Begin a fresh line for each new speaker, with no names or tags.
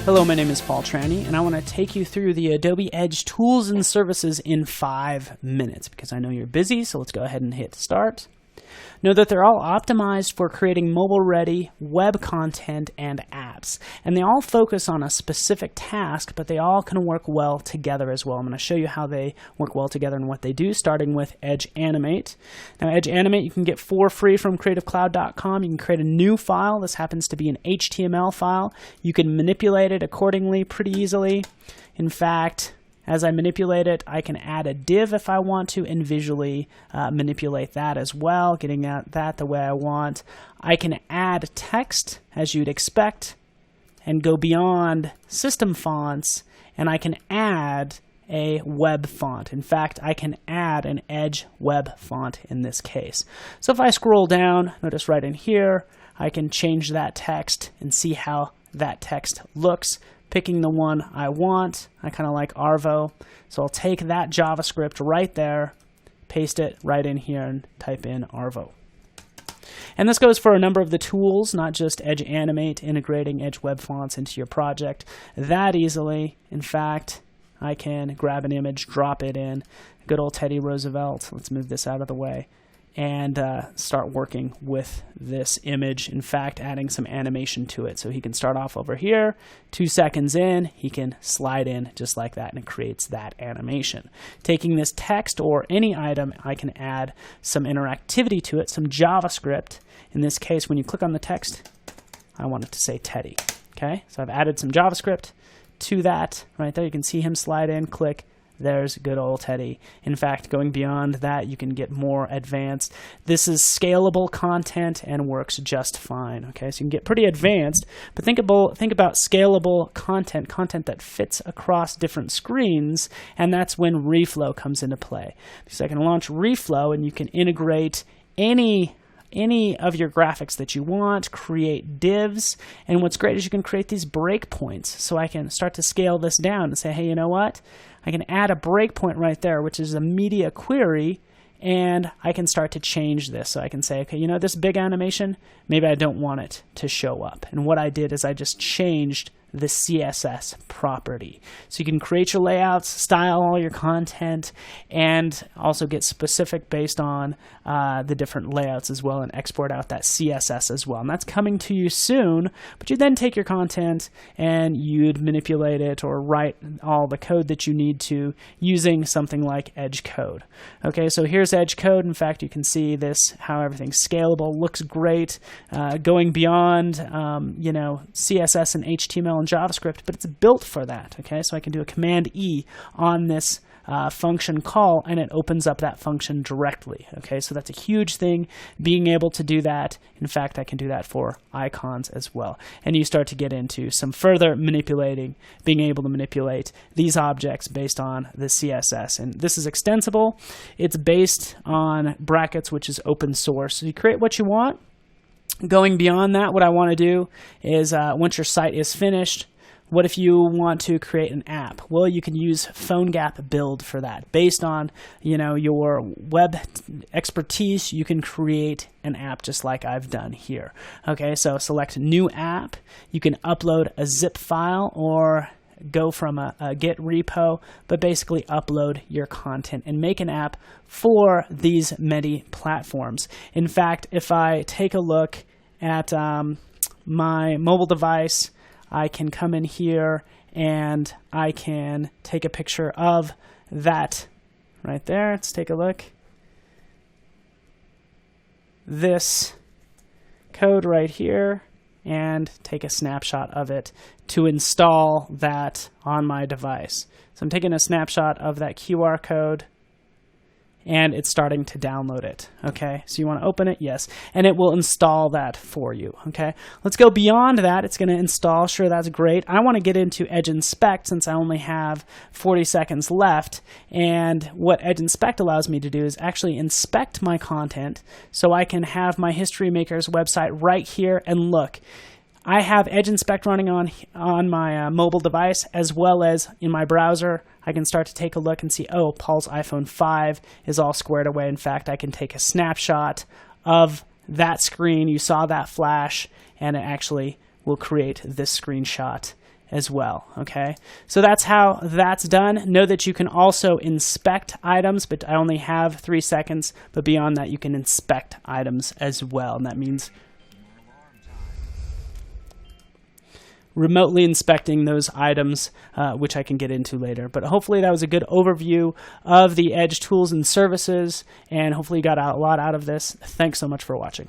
Hello, my name is Paul Tranny, and I want to take you through the Adobe Edge tools and services in 5 minutes because I know you're busy, so let's go ahead and hit start. Know that they're all optimized for creating mobile-ready web content and apps, and they all focus on a specific task, but they all can work well together as well. I'm going to show you how they work well together and what they do, starting with Edge Animate. Now, Edge Animate you can get for free from creativecloud.com. You can create a new file. This happens to be an HTML file. You can manipulate it accordingly pretty easily. In fact, as I manipulate it, I can add a div if I want to and visually manipulate that as well, getting at that the way I want. I can add text, as you'd expect, and go beyond system fonts, and I can add a web font. In fact, I can add an Edge web font in this case. So if I scroll down, notice right in here, I can change that text and see how that text looks. Picking the one I want. I kind of like Arvo. So I'll take that JavaScript right there, paste it right in here, and type in Arvo. And this goes for a number of the tools, not just Edge Animate, integrating Edge web fonts into your project that easily. In fact, I can grab an image, drop it in. Good old Teddy Roosevelt. Let's move this out of the way. And start working with this image. In fact, adding some animation to it. So he can start off over here, 2 seconds in, he can slide in just like that, and it creates that animation. Taking this text or any item, I can add some interactivity to it, some JavaScript. In this case, when you click on the text, I want it to say Teddy. Okay, so I've added some JavaScript to that. Right there, you can see him slide in, click. There's good old Teddy. In fact, going beyond that, you can get more advanced. This is scalable content and works just fine. Okay, so you can get pretty advanced, but think about scalable content that fits across different screens, and that's when reflow comes into play. Because I can launch reflow, and you can integrate any of your graphics that you want, create divs, and what's great is you can create these breakpoints. So I can start to scale this down and say, hey, you know what? I can add a breakpoint right there, which is a media query, and I can start to change this. So I can say, okay, you know, this big animation, maybe I don't want it to show up. And what I did is I just changed the CSS property. So you can create your layouts, style all your content, and also get specific based on the different layouts as well, and export out that CSS as well. And that's coming to you soon, but you then take your content and you'd manipulate it or write all the code that you need to using something like Edge code. Okay, so here's Edge code. In fact, you can see this, how everything's scalable, looks great, going beyond CSS and HTML and JavaScript, but it's built for that. Okay, so I can do a Command E on this function call, and it opens up that function directly. Okay, so that's a huge thing, being able to do that. In fact, I can do that for icons as well. And you start to get into some further manipulating, being able to manipulate these objects based on the CSS. And this is extensible. It's based on brackets, which is open source. So you create what you want. Going beyond that, what I want to do is once your site is finished, what if you want to create an app? Well, you can use PhoneGap Build for that. Based on your web expertise, you can create an app just like I've done here. Okay, so select New App. You can upload a zip file or go from a Git repo, but basically upload your content and make an app for these many platforms. In fact, if I take a look at my mobile device, I can come in here and I can take a picture of that right there. Let's take a look. This code right here, and take a snapshot of it to install that on my device. So I'm taking a snapshot of that QR code, and it's starting to download it. Okay, so you want to open it? Yes, and it will install that for you. Okay, let's go beyond that. It's going to install. Sure, that's great. I want to get into Edge Inspect since I only have 40 seconds left, and what Edge Inspect allows me to do is actually inspect my content so I can have my History Maker's website right here and look. I have Edge Inspect running on my mobile device as well as in my browser. I can start to take a look and see, oh, Paul's iPhone 5 is all squared away. In fact, I can take a snapshot of that screen. You saw that flash, and it actually will create this screenshot as well, okay? So that's how that's done. Know that you can also inspect items, but I only have 3 seconds, but beyond that you can inspect items as well, and that means remotely inspecting those items, which I can get into later. But hopefully that was a good overview of the Edge tools and services, and hopefully you got a lot out of this. Thanks so much for watching.